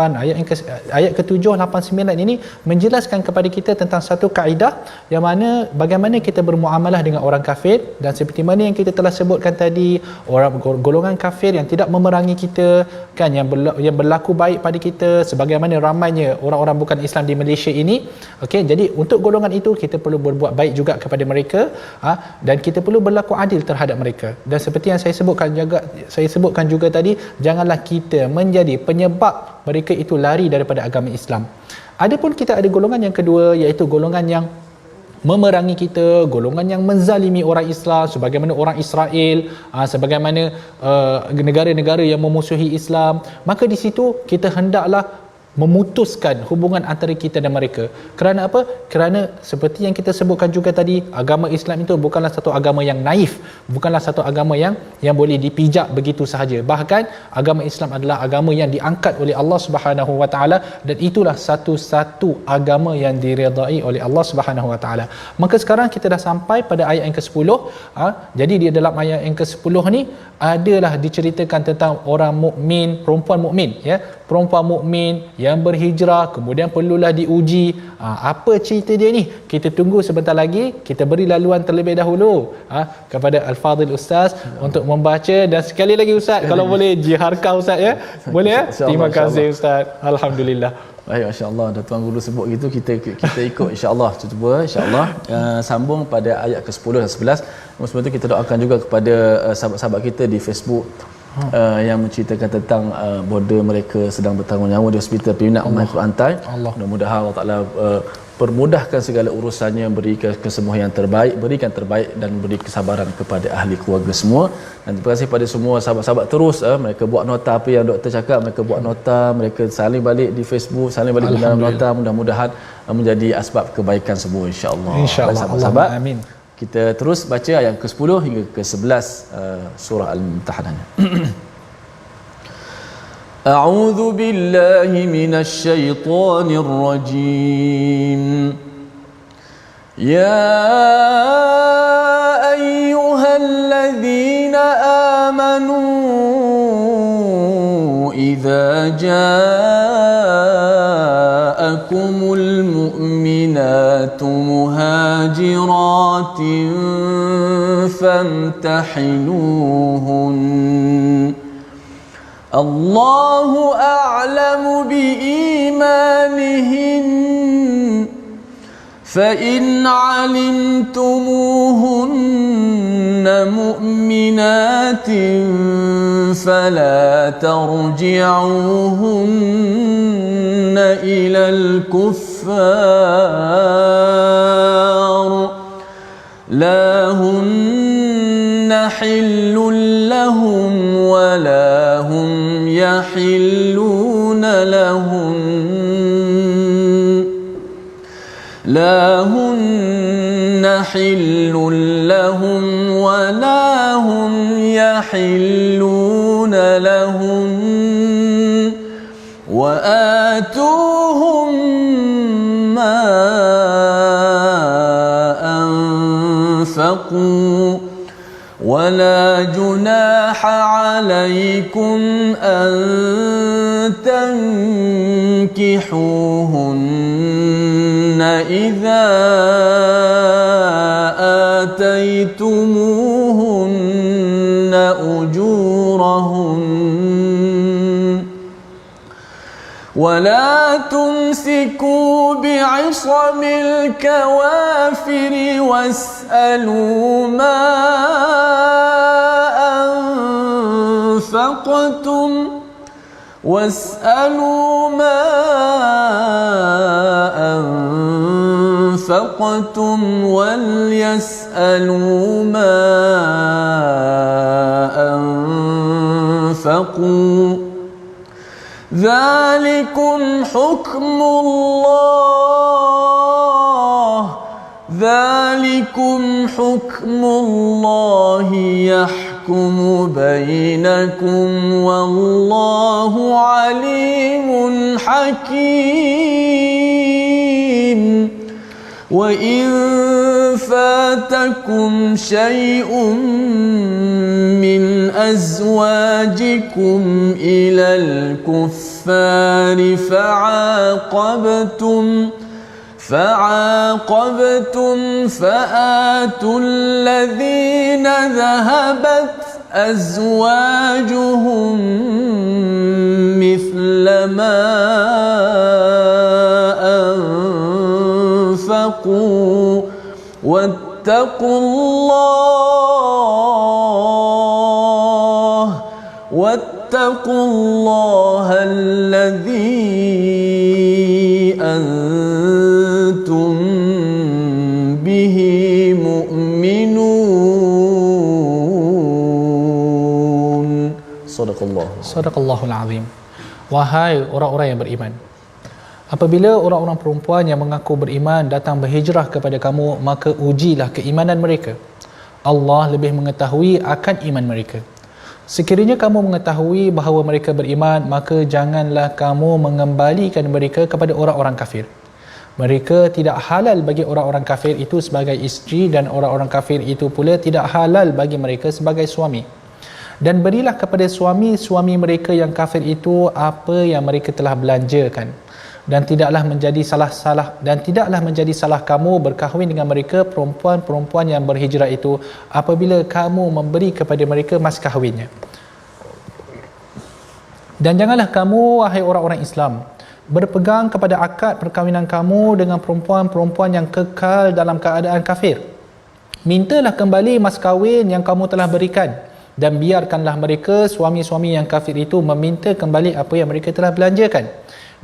ayat ke-7, 8, 9 ini menjelaskan kepada kita tentang satu kaedah yang mana bagaimana kita bermuamalah dengan orang kafir. Dan seperti mana yang kita telah sebutkan tadi, orang golongan kafir yang tidak memerangi kita kan, yang berlaku baik pada kita, sebagaimana ramainya orang-orang bukan Islam di Malaysia ini. Okey, jadi untuk golongan itu kita perlu berbuat baik juga kepada mereka, dan kita perlu berlaku adil terhadap mereka. Dan seperti yang saya sebutkan juga tadi, janganlah kita menjadi penyebab mereka itu lari daripada agama Islam. Adapun kita ada golongan yang kedua, iaitu golongan yang memerangi kita, golongan yang menzalimi orang Islam, sebagaimana orang Israel, sebagaimana negara-negara yang memusuhi Islam. Maka di situ kita hendaklah memutuskan hubungan antara kita dan mereka. Kerana apa? Kerana seperti yang kita sebutkan juga tadi, agama Islam itu bukanlah satu agama yang naif, bukanlah satu agama yang boleh dipijak begitu sahaja. Bahkan agama Islam adalah agama yang diangkat oleh Allah Subhanahu Wa Taala, dan itulah satu-satu agama yang diredai oleh Allah Subhanahu Wa Taala. Maka sekarang kita dah sampai pada ayat yang ke-10. Jadi di dalam ayat yang ke-10 ni adalah diceritakan tentang orang mukmin, perempuan mukmin, ya, perempuan mukmin yang berhijrah kemudian perlulah diuji. Apa cerita dia ni? Kita tunggu sebentar lagi, kita beri laluan terlebih dahulu kepada Al-Fadhil Ustaz untuk membaca. Dan sekali lagi Ustaz, kalau boleh jiharkan Ustaz, ya, boleh, ya. Terima kasih Ustaz. Alhamdulillah. Baik, masya-Allah, dah tuan guru sebut gitu, kita ikut insya-Allah. Cuba insya-Allah sambung pada ayat ke-10 dan 11. Sebelum itu kita doakan juga kepada sahabat-sahabat kita di Facebook yang menceritakan tentang border mereka sedang bertanggung nyawa di Hospital Peminat My Quran Time. Mudah-mudahan Allah Taala permudahkan segala urusannya, berikan kesembuhan yang terbaik, berikan terbaik dan beri kesabaran kepada ahli keluarga semua. Dan terima kasih pada semua sahabat-sahabat terus mereka buat nota apa yang doktor cakap, mereka buat nota, mereka saling balik di Facebook, saling balik di dalam nota. Mudah-mudahan menjadi asbab kebaikan semua insya-Allah. Insya-Allah. Amin. Kita terus baca ayat ke-10 hingga ke-11 surah Al-Mumtahanah. أعوذ بالله من الشيطان الرجيم يا أيها الذين آمنوا إذا جاءكم المؤمنات مهاجرات فامتحنوهن الله أعلم بإيمانهن فإن علمتموهن مؤمنات فلا ترجعوهن إلى الكفار لا هن حل لهم ولا هم يحلون لهم لا هن حل لهم ولا هم يحلون لهم وآتوهم ما أنفقوا ولا جناح عليكم أن تنكحوهن إذا آتيتموهن أجورهن ولا تمسكوا بعصم الكوافر واسألوا ما أنفقتم وليسألوا ما أنفقوا ذلكم حكم الله يحكم يحكم بينكم والله عليم حكيم وإن فاتكم شيء من أزواجكم إلى الكفار فعاقبتم فآتوا الذين ذهبت أزواجهم مثل ما أنفقوا واتقوا الله الذي أنتم به مؤمنون. صدق الله. Sadaqallahul azim. Wahai orang-orang yang beriman, apabila orang-orang perempuan yang mengaku beriman datang berhijrah kepada kamu, maka ujilah keimanan mereka. Allah lebih mengetahui akan iman mereka. Sekiranya kamu mengetahui bahawa mereka beriman, maka janganlah kamu mengembalikan mereka kepada orang-orang kafir. Mereka tidak halal bagi orang-orang kafir itu sebagai isteri, dan orang-orang kafir itu pula tidak halal bagi mereka sebagai suami. Dan berilah kepada suami-suami mereka yang kafir itu apa yang mereka telah belanjakan. Dan tidaklah menjadi salah kamu berkahwin dengan mereka perempuan-perempuan yang berhijrah itu apabila kamu memberi kepada mereka mas kahwinnya. Dan janganlah kamu, wahai orang-orang Islam, berpegang kepada akad perkahwinan kamu dengan perempuan-perempuan yang kekal dalam keadaan kafir. Mintalah kembali mas kahwin yang kamu telah berikan, dan biarkanlah mereka, suami-suami yang kafir itu, meminta kembali apa yang mereka telah belanjakan.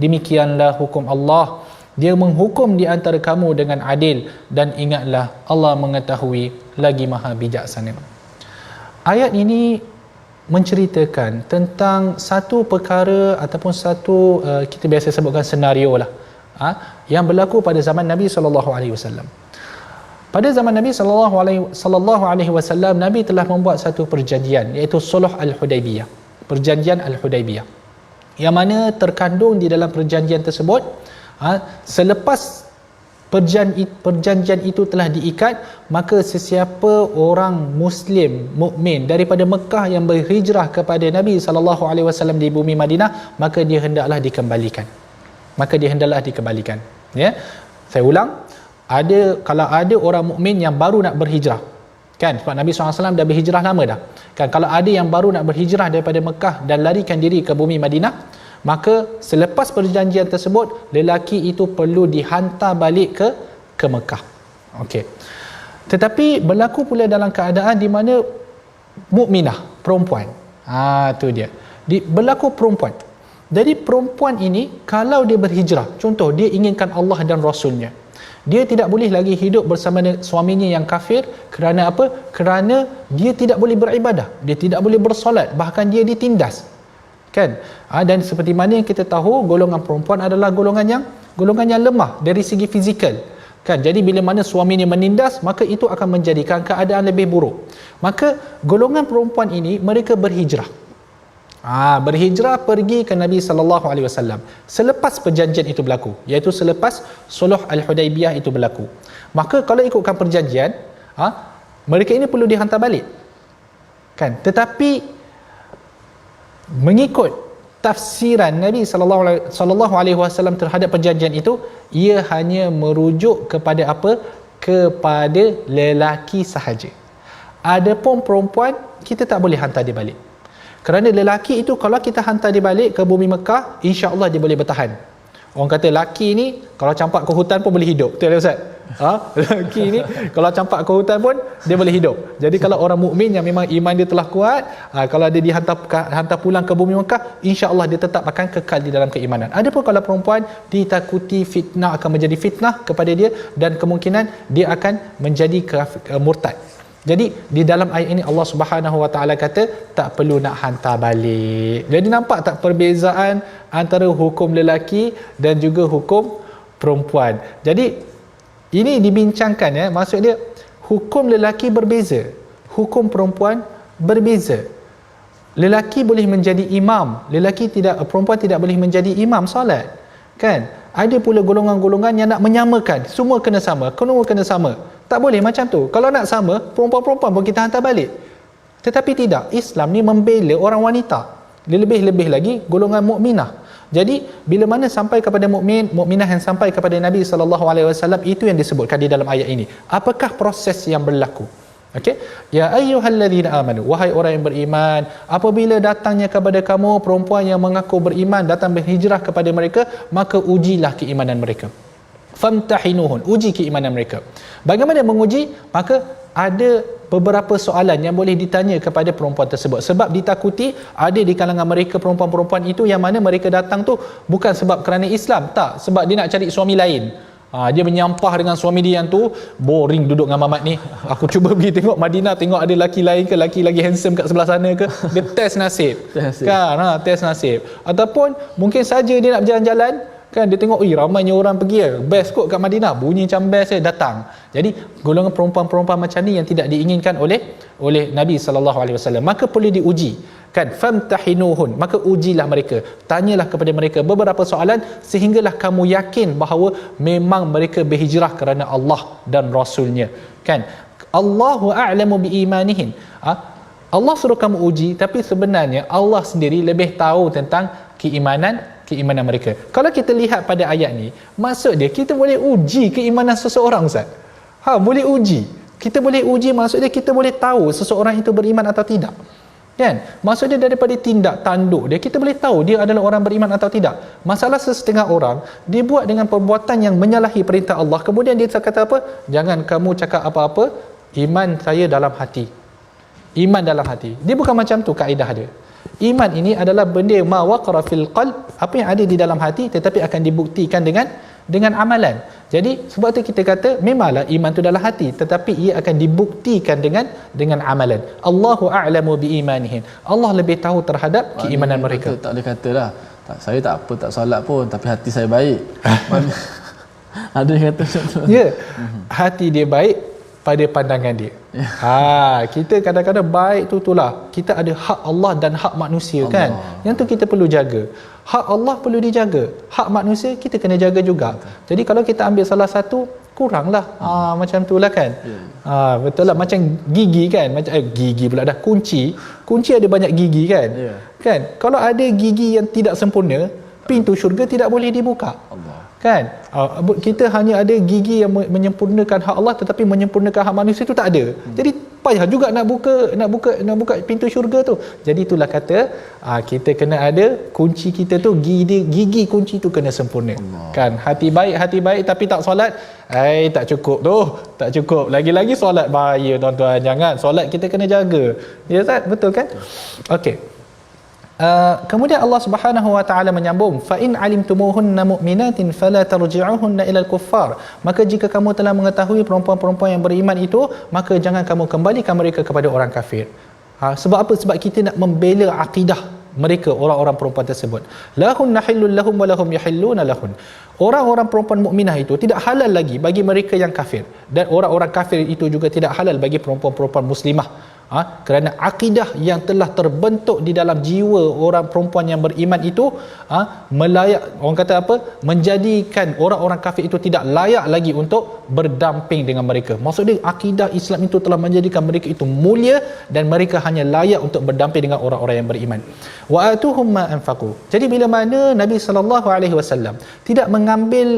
Demikianlah hukum Allah. Dia menghukum di antara kamu dengan adil, dan ingatlah Allah mengetahui lagi maha bijaksana. Ayat ini menceritakan tentang satu perkara ataupun satu kita biasa sebutkan senario lah, yang berlaku pada zaman Nabi SAW. Pada zaman Nabi SAW, Nabi telah membuat satu perjanjian, iaitu Sulh Al-Hudaybiyah, perjanjian Al-Hudaybiyah, yang mana terkandung di dalam perjanjian tersebut, selepas perjanjian itu telah diikat, maka sesiapa orang Muslim mukmin daripada Mekah yang berhijrah kepada Nabi SAW di bumi Madinah, maka dia hendaklah dikembalikan. Ya, saya ulang, kalau ada orang mukmin yang baru nak berhijrah, kan, sebab Nabi SAW dah berhijrah lama dah, kan, kalau ada yang baru nak berhijrah daripada Mekah dan larikan diri ke bumi Madinah, maka selepas perjanjian tersebut lelaki itu perlu dihantar balik ke Mekah. Okey. Tetapi berlaku pula dalam keadaan di mana mukminah, perempuan. Tu dia. Berlaku perempuan. Jadi perempuan ini kalau dia berhijrah, contoh dia inginkan Allah dan Rasulnya, dia tidak boleh lagi hidup bersama suaminya yang kafir. Kerana apa? Kerana dia tidak boleh beribadah, dia tidak boleh bersolat, bahkan dia ditindas, kan? Dan seperti mana yang kita tahu, golongan perempuan adalah golongan yang lemah dari segi fizikal, kan? Jadi bila mana suaminya menindas, maka itu akan menjadikan keadaan lebih buruk. Maka golongan perempuan ini mereka berhijrah. Berhijrah pergi ke Nabi SAW selepas perjanjian itu berlaku, iaitu selepas Sulh Al-Hudaybiyah itu berlaku. Maka kalau ikutkan perjanjian, mereka ini perlu dihantar balik, kan? Tetapi mengikut tafsiran Nabi SAW terhadap perjanjian itu, ia hanya merujuk kepada apa? Kepada lelaki sahaja. Adapun perempuan, kita tak boleh hantar dia balik. Kerana lelaki itu kalau kita hantar dia balik ke bumi Mekah, insya-Allah dia boleh bertahan. Orang kata lelaki ni kalau campak ke hutan pun boleh hidup. Betul tak Ustaz? Lelaki ni kalau campak ke hutan pun dia boleh hidup. Jadi kalau orang mukmin yang memang iman dia telah kuat, kalau dia dihantar pulang ke bumi Mekah, insya-Allah dia tetap akan kekal di dalam keimanan. Adapun kalau perempuan, ditakuti fitnah, akan menjadi fitnah kepada dia, dan kemungkinan dia akan menjadi murtad. Jadi di dalam ayat ini Allah Subhanahu Wa Taala kata tak perlu nak hantar balik. Jadi nampak tak perbezaan antara hukum lelaki dan juga hukum perempuan. Jadi ini dibincangkan, maksud dia hukum lelaki berbeza, hukum perempuan berbeza. Lelaki boleh menjadi imam, perempuan tidak boleh menjadi imam solat. Kan? Ada pula golongan-golongan yang nak menyamakan, semua kena sama. Tak boleh macam tu. Kalau nak sama, perempuan-perempuan pun kita hantar balik. Tetapi tidak, Islam ni membela orang wanita. Lebih-lebih lagi golongan mukminah. Jadi bila mana sampai kepada mukminah yang sampai kepada Nabi SAW, itu yang disebutkan di dalam ayat ini. Apakah proses yang berlaku? Okey, ya ayyuhallazina amanu, wahai orang yang beriman, apabila datangnya kepada kamu perempuan yang mengaku beriman, datang berhijrah kepada mereka, maka ujilah keimanan mereka. Famtahinuhun, uji keimanan mereka. Bagaimana menguji? Maka ada beberapa soalan yang boleh ditanya kepada perempuan tersebut, sebab ditakuti ada di kalangan mereka perempuan-perempuan itu yang mana mereka datang tu bukan sebab kerana Islam, tak, sebab dia nak cari suami lain. Dia menyampah dengan suami dia yang tu, boring duduk dengan mamat ni, aku cuba pergi tengok Madinah, tengok ada lelaki lain ke, lelaki lagi handsome kat sebelah sana ke. Dia test nasib kan, test nasib. Ataupun mungkin saja dia nak berjalan-jalan kan, dia tengok ramainya orang pergi, best kot kat Madinah, bunyi macam best, datang. Jadi golongan perempuan-perempuan macam ni yang tidak diinginkan oleh Nabi SAW, maka perlu diuji kan. Famtahinuhun, maka ujilah mereka, tanyalah kepada mereka beberapa soalan sehinggalah kamu yakin bahawa memang mereka berhijrah kerana Allah dan Rasulnya kan. Allahu a'lamu biimanihim. Allah suruh kamu uji, tapi sebenarnya Allah sendiri lebih tahu tentang keimanan mereka. Kalau kita lihat pada ayat ni, maksud dia kita boleh uji keimanan seseorang, Ustaz. Boleh uji. Kita boleh uji, maksud dia kita boleh tahu seseorang itu beriman atau tidak. Kan? Maksud dia daripada tindak tanduk dia, kita boleh tahu dia adalah orang beriman atau tidak. Masalah sesetengah orang, dia buat dengan perbuatan yang menyalahi perintah Allah, kemudian dia kata apa? Jangan kamu cakap apa-apa, iman saya dalam hati. Iman dalam hati. Dia bukan macam tu kaedah dia. Iman ini adalah benda ma waqara fil qalb, apa yang ada di dalam hati tetapi akan dibuktikan dengan amalan. Jadi sebab tu kita kata memanglah iman tu dalam hati, tetapi ia akan dibuktikan dengan amalan. Allahu a'lamu biimanihim. Allah lebih tahu terhadap keimanan mereka. Tak boleh katalah saya tak apa, tak solat pun, tapi hati saya baik. Ada yang kata macam tu. Ya, hati dia baik pada pandangan dia. Kita kadang-kadang baik tu itulah. Kita ada hak Allah dan hak manusia Allah. Kan. Yang tu kita perlu jaga. Hak Allah perlu dijaga. Hak manusia kita kena jaga juga. Jadi kalau kita ambil salah satu, kuranglah. Macam tu lah kan. Betul lah, macam gigi kan. Gigi pula dah. Kunci ada banyak gigi kan. Kan. Kalau ada gigi yang tidak sempurna, pintu syurga tidak boleh dibuka. Allah. Kan? Kita hanya ada gigi yang menyempurnakan hak Allah, tetapi menyempurnakan hak manusia itu tak ada. Jadi payah juga nak buka pintu syurga tu. Jadi itulah kata kita kena ada kunci kita tu, gigi kunci tu kena sempurna. Allah. Kan? Hati baik tapi tak solat, tak cukup tu. Tak cukup. Lagi-lagi solat bahaya tuan-tuan. Jangan, solat kita kena jaga. Ya Ustaz, betul kan? Okey. Kemudian Allah Subhanahu wa taala menyambung, fa in alimtumuhunna mu'minatin fala tarji'uhunna ila al-kuffar, maka jika kamu telah mengetahui perempuan-perempuan yang beriman itu, maka jangan kamu kembalikan mereka kepada orang kafir. Sebab apa? Sebab kita nak membela akidah mereka, orang-orang perempuan tersebut. Lahunna hillul lahum wa lahum yahilluna lahun. Orang-orang perempuan mukminah itu tidak halal lagi bagi mereka yang kafir, dan orang-orang kafir itu juga tidak halal bagi perempuan-perempuan muslimah. Kerana akidah yang telah terbentuk di dalam jiwa orang perempuan yang beriman itu melayak, orang kata apa, menjadikan orang-orang kafir itu tidak layak lagi untuk berdamping dengan mereka. Maksud dia akidah Islam itu telah menjadikan mereka itu mulia dan mereka hanya layak untuk berdamping dengan orang-orang yang beriman. Wa atuhum ma anfaqu. Jadi bila mana Nabi SAW tidak mengambil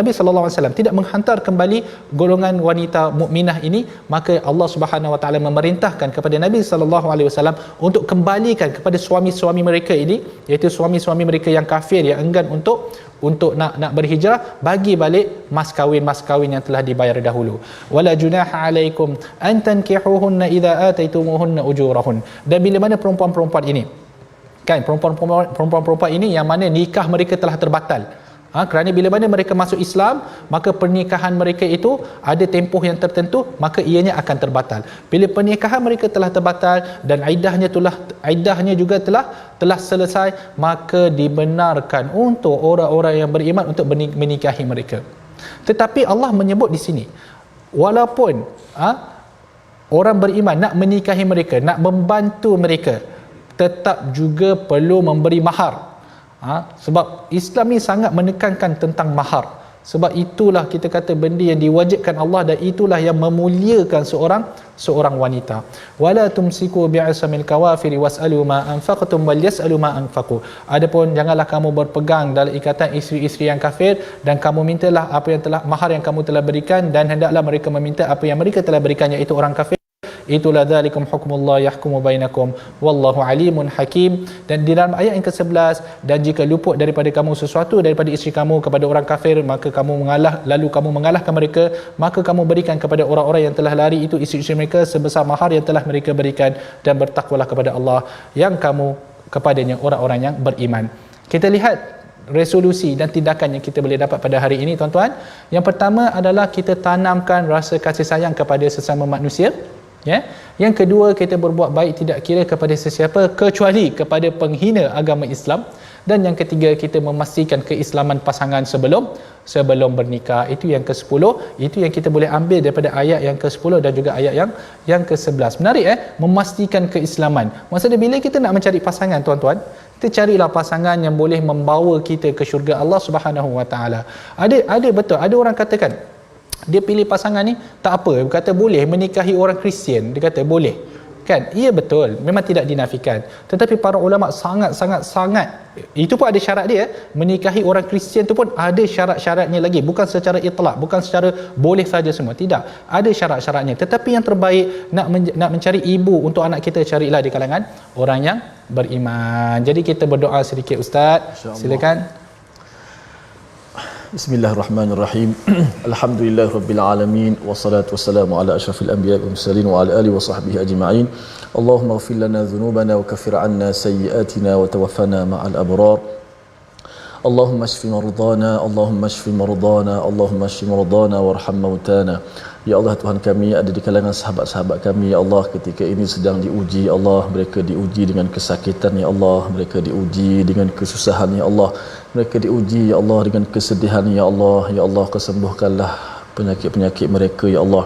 Nabi SAW tidak menghantar kembali golongan wanita mukminah ini, maka Allah Subhanahu wa taala memerintahkan kepada Nabi SAW untuk kembalikan kepada suami-suami mereka ini, iaitu suami-suami mereka yang kafir yang enggan untuk nak berhijrah, bagi balik mas kawin yang telah dibayar dahulu. Wala junaha alaikum an tankihuhunna idza ataitumuhunna ujurahun. Dan bila mana perempuan-perempuan ini kan, perempuan-perempuan ini yang mana nikah mereka telah terbatal, kerana bila mana mereka masuk Islam, maka pernikahan mereka itu ada tempoh yang tertentu, maka ianya akan terbatal. Bila pernikahan mereka telah terbatal dan iddahnya juga telah selesai, maka dibenarkan untuk orang-orang yang beriman untuk menikahi mereka. Tetapi Allah menyebut di sini, walaupun orang beriman nak menikahi mereka, nak membantu mereka, tetap juga perlu memberi mahar. Sebab Islam ni sangat menekankan tentang mahar. Sebab itulah kita kata benda yang diwajibkan Allah, dan itulah yang memuliakan seorang wanita. Wala tumsiku bi'asamil kawafiri was'alu ma anfaqtum wal yas'alu ma anfaqu. Adapun janganlah kamu berpegang dalam ikatan isteri-isteri yang kafir, dan kamu mintalah apa yang telah mahar yang kamu telah berikan, dan hendaklah mereka meminta apa yang mereka telah berikan, iaitu orang kafir. Itulah dzalikum hukmullah yahkumu bainakum wallahu alimun hakim. Dan di dalam ayat yang ke-11, dan jika luput daripada kamu sesuatu daripada isteri kamu kepada orang kafir, maka kamu lalu kamu mengalahkan mereka, maka kamu berikan kepada orang-orang yang telah lari itu isteri-isteri mereka sebesar mahar yang telah mereka berikan, dan bertakwalah kepada Allah yang kamu kepadanya orang-orang yang beriman. Kita lihat resolusi dan tindakan yang kita boleh dapat pada hari ini, tuan-tuan. Yang pertama adalah kita tanamkan rasa kasih sayang kepada sesama manusia. Yang kedua, kita berbuat baik tidak kira kepada sesiapa kecuali kepada penghina agama Islam. Dan yang ketiga, kita memastikan keislaman pasangan sebelum bernikah. Itu yang ke-10. Itu yang kita boleh ambil daripada ayat yang ke-10 dan juga ayat yang ke-11. Menarik memastikan keislaman. Maksudnya bila kita nak mencari pasangan, tuan-tuan, kita carilah pasangan yang boleh membawa kita ke syurga Allah Subhanahu Wa Taala. Ada betul, ada orang katakan dia pilih pasangan ni tak apa, dia kata boleh menikahi orang Kristian, dia kata boleh, kan? Ia betul, memang tidak dinafikan. Tetapi para ulama sangat itu pun ada syarat dia. Menikahi orang Kristian tu pun ada syarat-syaratnya lagi, bukan secara itlak, bukan secara boleh saja semua, tidak, ada syarat-syaratnya. Tetapi yang terbaik, nak mencari ibu untuk anak kita, carilah di kalangan orang yang beriman. Jadi kita berdoa sedikit, Ustaz, silakan. Bismillahirrahmanirrahim. Alhamdulillahirabbil alamin, wassalatu wassalamu ala asyrafil anbiya'i wal mursalin wa ala alihi wa sahbihi ajma'in. Allahumma ighfir lana dhunubana wa kaffir 'anna sayyi'atina wa tawaffana ma'al abrar. Allahumma shfi mardana, Allahumma shfi mardana, Allahumma shfi mardana warham mautana. Ya Allah, Tuhan kami, ada di kalangan sahabat-sahabat kami, ya Allah, ketika ini sedang diuji, ya Allah, mereka diuji dengan kesakitan, ya Allah, mereka diuji dengan kesusahan, ya Allah, mereka diuji, ya Allah, dengan kesedihan, ya Allah. Ya Allah, kesembuhkanlah penyakit-penyakit mereka, ya Allah.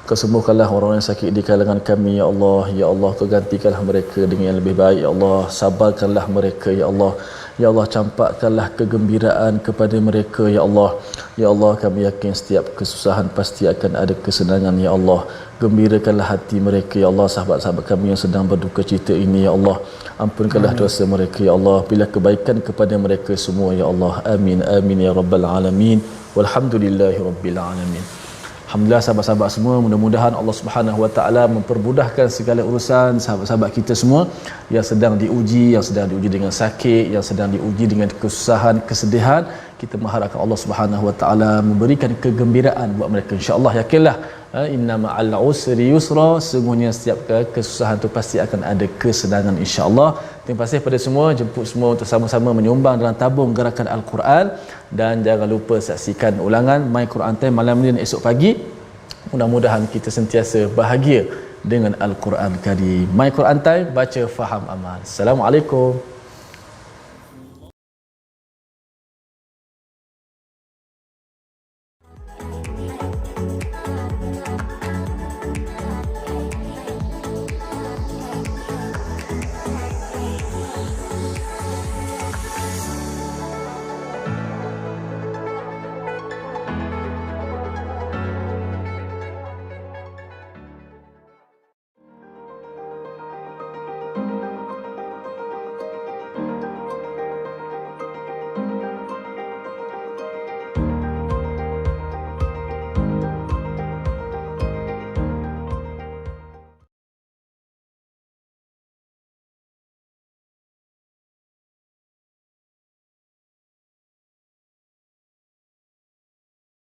Kesembuhkanlah orang-orang yang sakit di kalangan kami, ya Allah. Ya Allah, kegantikanlah mereka dengan yang lebih baik, ya Allah. Sabarkanlah mereka, ya Allah. Ya Allah, campakkanlah kegembiraan kepada mereka, ya Allah. Ya Allah, kami yakin setiap kesusahan pasti akan ada kesenangan, ya Allah. Gembirakanlah hati mereka, ya Allah. Sahabat-sahabat kami yang sedang berduka cita ini, ya Allah, ampunkanlah dosa mereka, ya Allah. Bila kebaikan kepada mereka semua, ya Allah. Amin, amin ya rabbal alamin. Walhamdulillahi rabbil alamin. Alhamdulillah, sahabat-sahabat semua, mudah-mudahan Allah Subhanahu Wa Taala mempermudahkan segala urusan sahabat-sahabat kita semua yang sedang diuji, dengan sakit, yang sedang diuji dengan kesusahan, kesedihan. Kita mengharapkan Allah Subhanahu Wa Taala memberikan kegembiraan buat mereka, insya-Allah. Yakinlah, inna ma'al usri yusra, sungguhnya setiap kesusahan itu pasti akan ada kesenangan, insya-Allah. Terima kasih pada semua, jemput semua untuk sama-sama menyumbang dalam tabung gerakan Al-Quran, dan jangan lupa saksikan ulangan My Quran Time malam ni dan esok pagi. Mudah-mudahan kita sentiasa bahagia dengan Al-Quran Karim. My Quran Time, baca, faham, amal. Assalamualaikum.